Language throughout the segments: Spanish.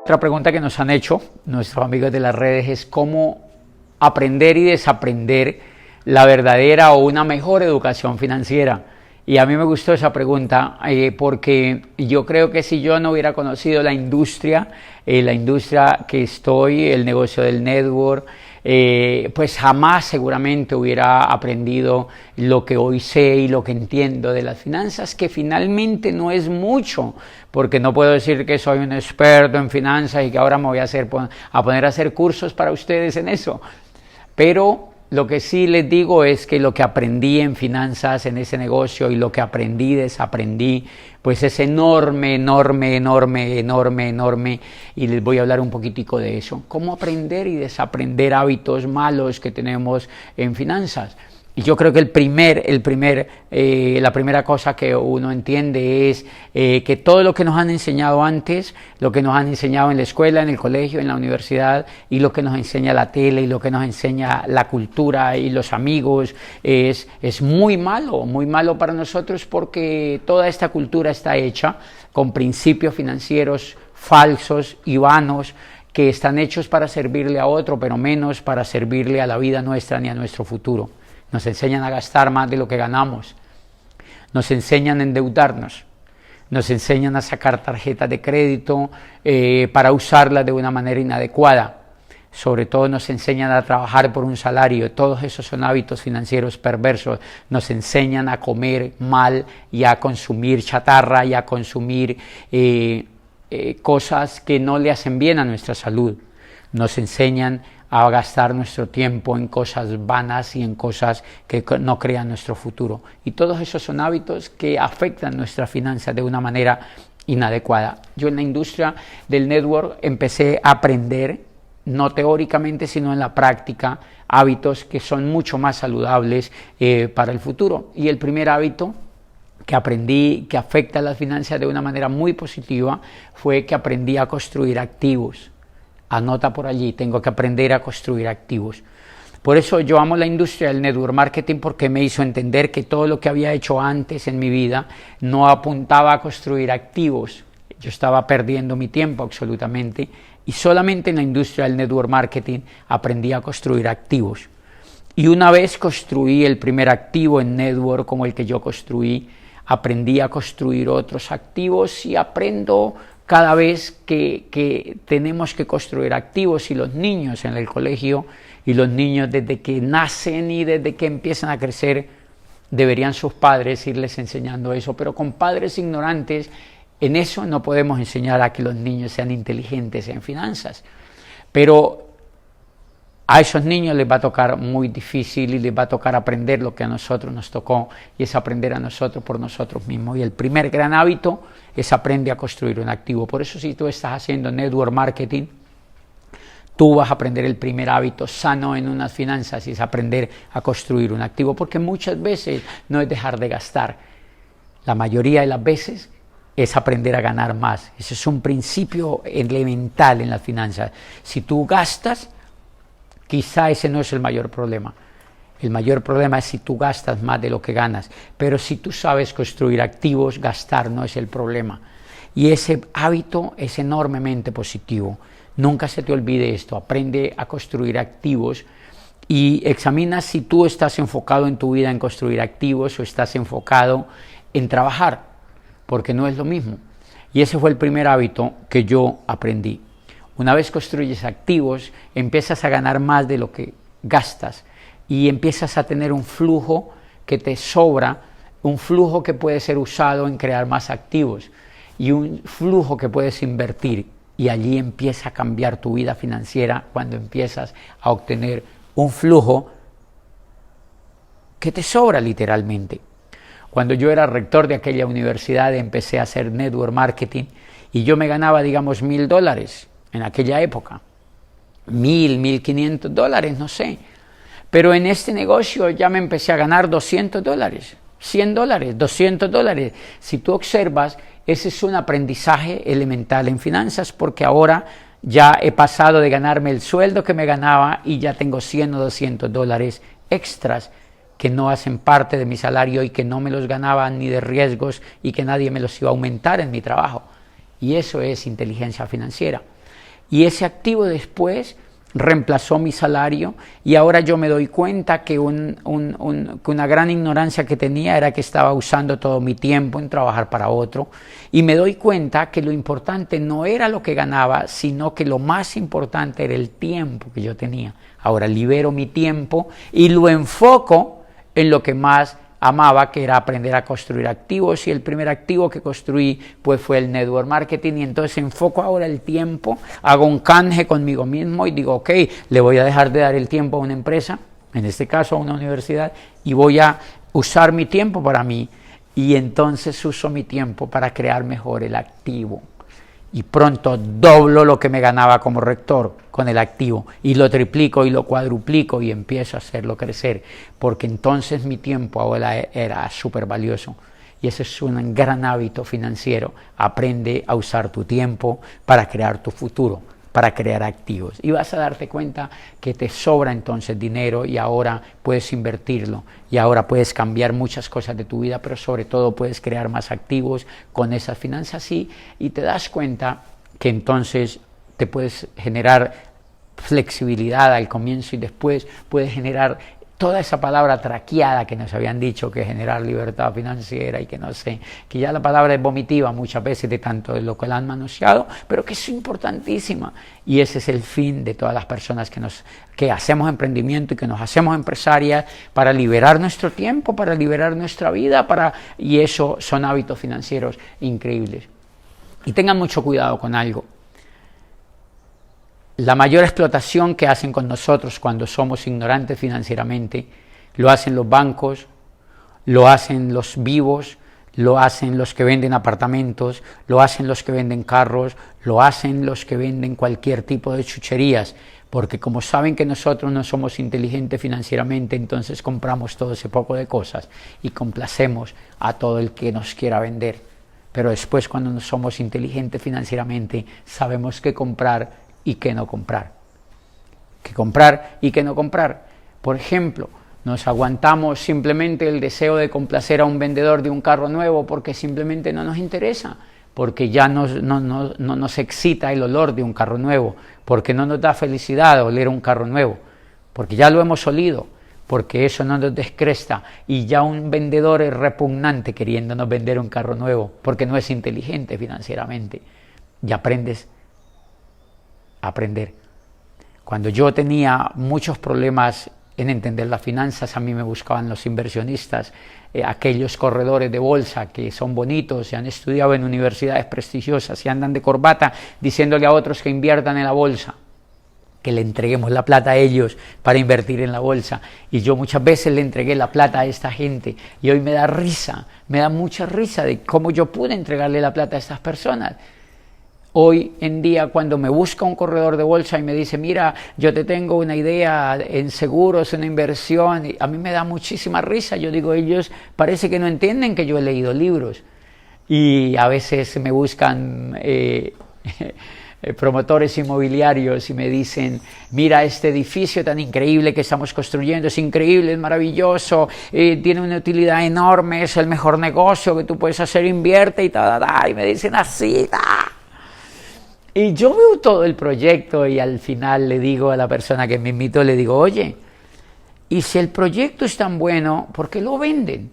Otra pregunta que nos han hecho nuestros amigos de las redes es cómo aprender y desaprender la verdadera o una mejor educación financiera. Y a mí me gustó esa pregunta porque yo creo que si yo no hubiera conocido la industria que estoy, el negocio del network, pues jamás seguramente hubiera aprendido lo que hoy sé y lo que entiendo de las finanzas, que finalmente no es mucho, porque no puedo decir que soy un experto en finanzas y que ahora me voy a poner a hacer cursos para ustedes en eso, pero lo que sí les digo es que lo que aprendí en finanzas, en ese negocio, y lo que aprendí, desaprendí, pues es enorme, enorme, enorme, enorme, enorme, y les voy a hablar un poquitico de eso. Cómo aprender y desaprender hábitos malos que tenemos en finanzas. Y yo creo que la primera cosa que uno entiende es que todo lo que nos han enseñado antes, lo que nos han enseñado en la escuela, en el colegio, en la universidad, y lo que nos enseña la tele, y lo que nos enseña la cultura y los amigos, es muy malo para nosotros, porque toda esta cultura está hecha con principios financieros falsos y vanos, que están hechos para servirle a otro, pero menos para servirle a la vida nuestra ni a nuestro futuro. Nos enseñan a gastar más de lo que ganamos, nos enseñan a endeudarnos, nos enseñan a sacar tarjetas de crédito para usarlas de una manera inadecuada. Sobre todo nos enseñan a trabajar por un salario. Todos esos son hábitos financieros perversos. Nos enseñan a comer mal y a consumir chatarra y a consumir cosas que no le hacen bien a nuestra salud. Nos enseñan a gastar nuestro tiempo en cosas vanas y en cosas que no crean nuestro futuro. Y todos esos son hábitos que afectan nuestras finanzas de una manera inadecuada. Yo en la industria del network empecé a aprender, no teóricamente, sino en la práctica, hábitos que son mucho más saludables para el futuro. Y el primer hábito que aprendí que afecta a las finanzas de una manera muy positiva fue que aprendí a construir activos. Anota por allí, tengo que aprender a construir activos. Por eso yo amo la industria del network marketing, porque me hizo entender que todo lo que había hecho antes en mi vida no apuntaba a construir activos. Yo estaba perdiendo mi tiempo absolutamente, y solamente en la industria del network marketing aprendí a construir activos. Y una vez construí el primer activo en network como el que yo construí, aprendí a construir otros activos y aprendo cada vez que tenemos que construir activos. Y los niños en el colegio, y los niños desde que nacen y desde que empiezan a crecer, deberían sus padres irles enseñando eso, pero con padres ignorantes en eso no podemos enseñar a que los niños sean inteligentes en finanzas. Pero a esos niños les va a tocar muy difícil y les va a tocar aprender lo que a nosotros nos tocó, y es aprender a nosotros por nosotros mismos. Y el primer gran hábito es aprender a construir un activo. Por eso, si tú estás haciendo network marketing, tú vas a aprender el primer hábito sano en unas finanzas, y es aprender a construir un activo, porque muchas veces no es dejar de gastar. La mayoría de las veces es aprender a ganar más. Ese es un principio elemental en las finanzas. Si tú gastas, quizá ese no es el mayor problema. El mayor problema es si tú gastas más de lo que ganas. Pero si tú sabes construir activos, gastar no es el problema. Y ese hábito es enormemente positivo. Nunca se te olvide esto. Aprende a construir activos y examina si tú estás enfocado en tu vida en construir activos o estás enfocado en trabajar, porque no es lo mismo. Y ese fue el primer hábito que yo aprendí. Una vez construyes activos, empiezas a ganar más de lo que gastas y empiezas a tener un flujo que te sobra, un flujo que puede ser usado en crear más activos y un flujo que puedes invertir, y allí empieza a cambiar tu vida financiera cuando empiezas a obtener un flujo que te sobra literalmente. Cuando yo era rector de aquella universidad, empecé a hacer network marketing y yo me ganaba, digamos, $1,000 en aquella época, $1,000, $1,500, no sé. Pero en este negocio ya me empecé a ganar $200, $100, $200. Si tú observas, ese es un aprendizaje elemental en finanzas, porque ahora ya he pasado de ganarme el sueldo que me ganaba y ya tengo $100 o $200 extras que no hacen parte de mi salario y que no me los ganaba ni de riesgos y que nadie me los iba a aumentar en mi trabajo. Y eso es inteligencia financiera. y ese activo después reemplazó mi salario y ahora yo me doy cuenta que una gran ignorancia que tenía era que estaba usando todo mi tiempo en trabajar para otro y me doy cuenta que lo importante no era lo que ganaba, sino que lo más importante era el tiempo que yo tenía. Ahora libero mi tiempo y lo enfoco en lo que más amaba, que era aprender a construir activos, y el primer activo que construí pues fue el network marketing, y entonces enfoco ahora el tiempo, hago un canje conmigo mismo y digo, ok, le voy a dejar de dar el tiempo a una empresa, en este caso a una universidad, y voy a usar mi tiempo para mí, y entonces uso mi tiempo para crear mejor el activo. Y pronto doblo lo que me ganaba como rector con el activo y lo triplico y lo cuadruplico y empiezo a hacerlo crecer, porque entonces mi tiempo ahora era súper valioso. Y ese es un gran hábito financiero. Aprende a usar tu tiempo para crear tu futuro, para crear activos. Y vas a darte cuenta que te sobra entonces dinero y ahora puedes invertirlo. Y ahora puedes cambiar muchas cosas de tu vida, pero sobre todo puedes crear más activos con esas finanzas y te das cuenta que entonces te puedes generar flexibilidad al comienzo y después puedes generar toda esa palabra traqueada que nos habían dicho que generar libertad financiera y que no sé, que ya la palabra es vomitiva muchas veces de tanto de lo que la han manoseado, pero que es importantísima. Y ese es el fin de todas las personas que hacemos emprendimiento y que nos hacemos empresarias, para liberar nuestro tiempo, para liberar nuestra vida, y eso son hábitos financieros increíbles. Y tengan mucho cuidado con algo. La mayor explotación que hacen con nosotros cuando somos ignorantes financieramente, lo hacen los bancos, lo hacen los vivos, lo hacen los que venden apartamentos, lo hacen los que venden carros, lo hacen los que venden cualquier tipo de chucherías, porque como saben que nosotros no somos inteligentes financieramente, entonces compramos todo ese poco de cosas y complacemos a todo el que nos quiera vender. Pero después, cuando no somos inteligentes financieramente, sabemos qué comprar y qué no comprar. Qué comprar y qué no comprar. Por ejemplo, nos aguantamos simplemente el deseo de complacer a un vendedor de un carro nuevo porque simplemente no nos interesa, porque ya no nos excita el olor de un carro nuevo, porque no nos da felicidad oler un carro nuevo, porque ya lo hemos olido, porque eso no nos descresta, y ya un vendedor es repugnante queriéndonos vender un carro nuevo, porque no es inteligente financieramente. Y aprendes a aprender. Cuando yo tenía muchos problemas en entender las finanzas, a mí me buscaban los inversionistas, aquellos corredores de bolsa que son bonitos y han estudiado en universidades prestigiosas y andan de corbata diciéndole a otros que inviertan en la bolsa, que le entreguemos la plata a ellos para invertir en la bolsa. Y yo muchas veces le entregué la plata a esta gente y hoy me da risa, me da mucha risa de cómo yo pude entregarle la plata a estas personas. Hoy en día, cuando me busca un corredor de bolsa y me dice, mira, yo te tengo una idea en seguros, una inversión, a mí me da muchísima risa. Yo digo, ellos parece que no entienden que yo he leído libros. Y a veces me buscan promotores inmobiliarios y me dicen, mira, este edificio tan increíble que estamos construyendo, es increíble, es maravilloso, tiene una utilidad enorme, es el mejor negocio que tú puedes hacer, invierte y tal, y me dicen así, Y yo veo todo el proyecto y al final le digo a la persona que me invitó, le digo, oye, y si el proyecto es tan bueno, ¿por qué lo venden?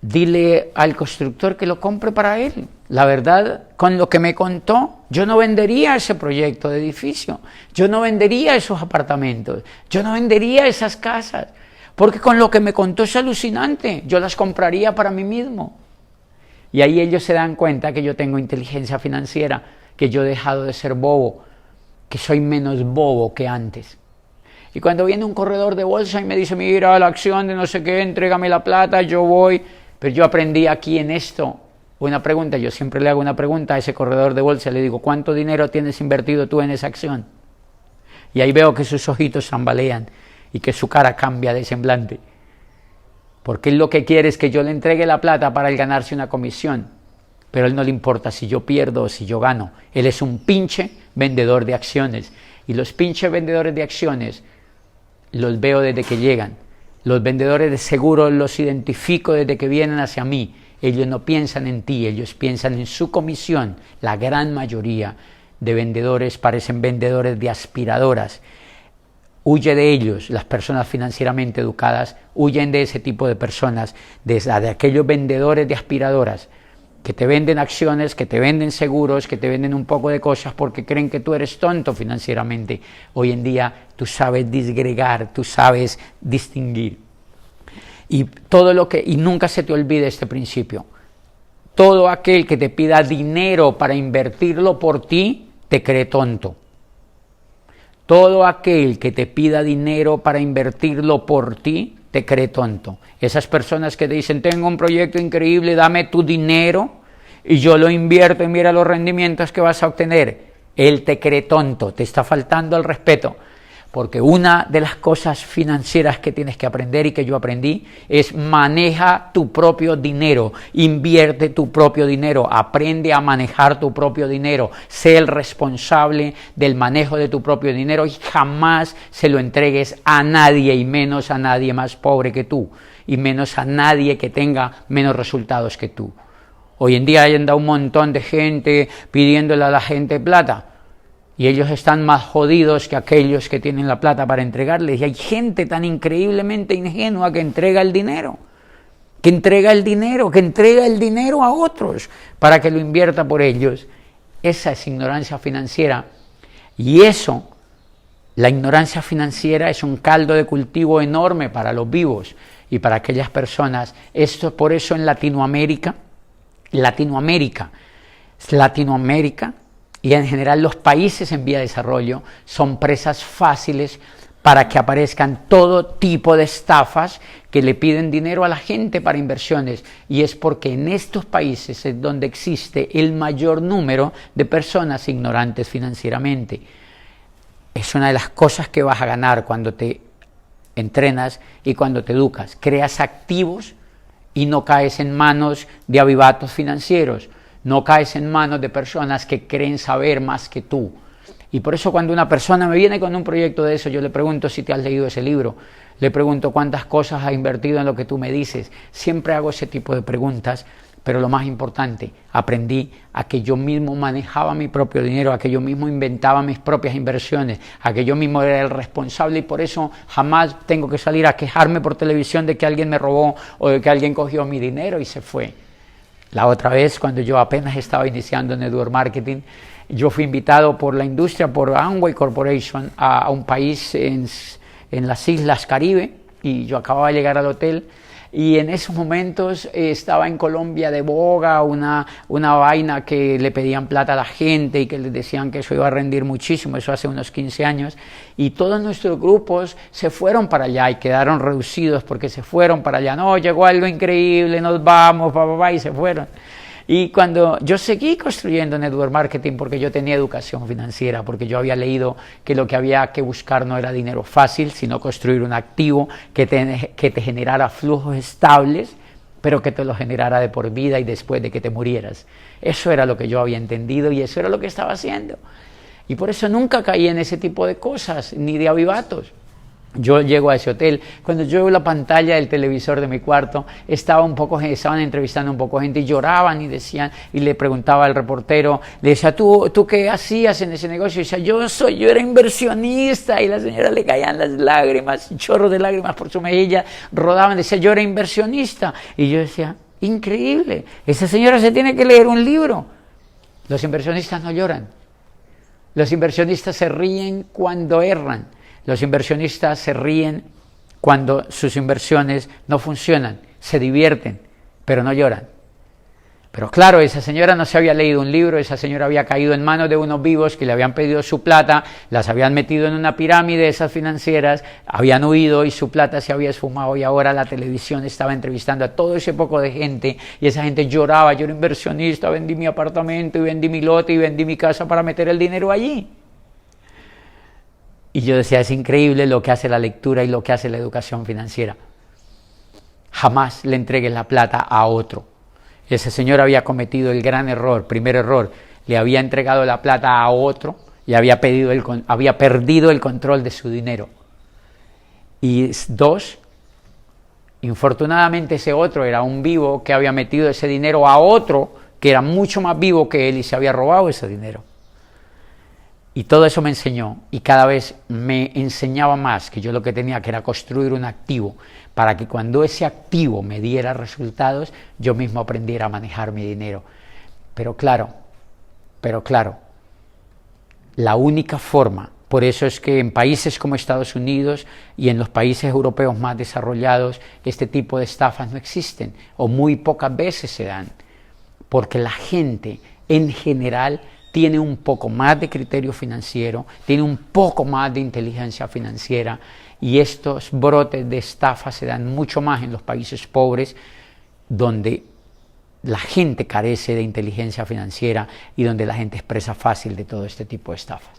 Dile al constructor que lo compre para él. La verdad, con lo que me contó, yo no vendería ese proyecto de edificio, yo no vendería esos apartamentos, yo no vendería esas casas, porque con lo que me contó es alucinante, yo las compraría para mí mismo. Y ahí ellos se dan cuenta que yo tengo inteligencia financiera, que yo he dejado de ser bobo, que soy menos bobo que antes. Y cuando viene un corredor de bolsa y me dice, mira, la acción de no sé qué, entrégame la plata, yo voy. Pero yo aprendí aquí en esto una pregunta, yo siempre le hago una pregunta a ese corredor de bolsa, le digo, ¿cuánto dinero tienes invertido tú en esa acción? Y ahí veo que sus ojitos tambalean y que su cara cambia de semblante. Porque él lo que quiere es que yo le entregue la plata para él ganarse una comisión, pero a él no le importa si yo pierdo o si yo gano. Él es un pinche vendedor de acciones, y los pinches vendedores de acciones los veo desde que llegan. Los vendedores de seguros los identifico desde que vienen hacia mí. Ellos no piensan en ti, ellos piensan en su comisión, la gran mayoría de vendedores, parecen vendedores de aspiradoras. Huye de ellos. Las personas financieramente educadas huyen de ese tipo de personas, de aquellos vendedores de aspiradoras que te venden acciones, que te venden seguros, que te venden un poco de cosas porque creen que tú eres tonto financieramente. Hoy en día tú sabes disgregar, tú sabes distinguir. Y nunca se te olvide este principio. Todo aquel que te pida dinero para invertirlo por ti, te cree tonto. Todo aquel que te pida dinero para invertirlo por ti, te cree tonto. Esas personas que te dicen, tengo un proyecto increíble, dame tu dinero y yo lo invierto y mira los rendimientos que vas a obtener. Él te cree tonto, te está faltando el respeto. Porque una de las cosas financieras que tienes que aprender y que yo aprendí es maneja tu propio dinero, invierte tu propio dinero, aprende a manejar tu propio dinero, sé el responsable del manejo de tu propio dinero y jamás se lo entregues a nadie y menos a nadie más pobre que tú y menos a nadie que tenga menos resultados que tú. Hoy en día hay un montón de gente pidiéndole a la gente plata. Y ellos están más jodidos que aquellos que tienen la plata para entregarles. Y hay gente tan increíblemente ingenua que entrega el dinero. Que entrega el dinero a otros para que lo invierta por ellos. Esa es ignorancia financiera. Y la ignorancia financiera es un caldo de cultivo enorme para los vivos y para aquellas personas. Por eso en Latinoamérica y en general los países en vía de desarrollo son presas fáciles para que aparezcan todo tipo de estafas que le piden dinero a la gente para inversiones. Y es porque en estos países es donde existe el mayor número de personas ignorantes financieramente. Es una de las cosas que vas a ganar cuando te entrenas y cuando te educas. Creas activos y no caes en manos de avivatos financieros. No caes en manos de personas que creen saber más que tú. Y por eso cuando una persona me viene con un proyecto de eso, yo le pregunto si te has leído ese libro. Le pregunto cuántas cosas has invertido en lo que tú me dices. Siempre hago ese tipo de preguntas, pero lo más importante, aprendí a que yo mismo manejaba mi propio dinero, a que yo mismo inventaba mis propias inversiones, a que yo mismo era el responsable y por eso jamás tengo que salir a quejarme por televisión de que alguien me robó o de que alguien cogió mi dinero y se fue. La otra vez, cuando yo apenas estaba iniciando en Network Marketing, yo fui invitado por la industria, por Amway Corporation, a un país en las Islas Caribe, y yo acababa de llegar al hotel, y en esos momentos estaba en Colombia de boga una vaina que le pedían plata a la gente y que les decían que eso iba a rendir muchísimo, eso hace unos 15 años, y todos nuestros grupos se fueron para allá y quedaron reducidos porque se fueron para allá. No, llegó algo increíble, nos vamos, y se fueron. Y cuando yo seguí construyendo Network Marketing porque yo tenía educación financiera, porque yo había leído que lo que había que buscar no era dinero fácil, sino construir un activo que te generara flujos estables, pero que te lo generara de por vida y después de que te murieras. Eso era lo que yo había entendido y eso era lo que estaba haciendo. Y por eso nunca caí en ese tipo de cosas, ni de avivatos. Yo llego a ese hotel, cuando yo veo la pantalla del televisor de mi cuarto, estaban entrevistando un poco gente y lloraban y decían, y le preguntaba al reportero, le decía, ¿tú qué hacías en ese negocio? Y decía, yo era inversionista, y la señora le caían las lágrimas, chorros de lágrimas por su mejilla, rodaban, decía, yo era inversionista, y yo decía, increíble, esa señora se tiene que leer un libro. Los inversionistas no lloran, los inversionistas se ríen cuando erran. Los inversionistas se ríen cuando sus inversiones no funcionan, se divierten, pero no lloran. Pero claro, esa señora no se había leído un libro, esa señora había caído en manos de unos vivos que le habían pedido su plata, las habían metido en una pirámide esas financieras, habían huido y su plata se había esfumado y ahora la televisión estaba entrevistando a todo ese poco de gente y esa gente lloraba, yo era inversionista, vendí mi apartamento y vendí mi lote y vendí mi casa para meter el dinero allí. Y yo decía, es increíble lo que hace la lectura y lo que hace la educación financiera. Jamás le entregues la plata a otro. Ese señor había cometido el gran error, primer error, le había entregado la plata a otro y había perdido el control de su dinero. Y dos, infortunadamente ese otro era un vivo que había metido ese dinero a otro que era mucho más vivo que él y se había robado ese dinero. Y todo eso me enseñó, y cada vez me enseñaba más que yo lo que tenía que era construir un activo para que cuando ese activo me diera resultados, yo mismo aprendiera a manejar mi dinero. Pero claro, la única forma, por eso es que en países como Estados Unidos y en los países europeos más desarrollados, este tipo de estafas no existen, o muy pocas veces se dan, porque la gente en general tiene un poco más de criterio financiero, tiene un poco más de inteligencia financiera, y estos brotes de estafa se dan mucho más en los países pobres, donde la gente carece de inteligencia financiera y donde la gente es presa fácil de todo este tipo de estafas.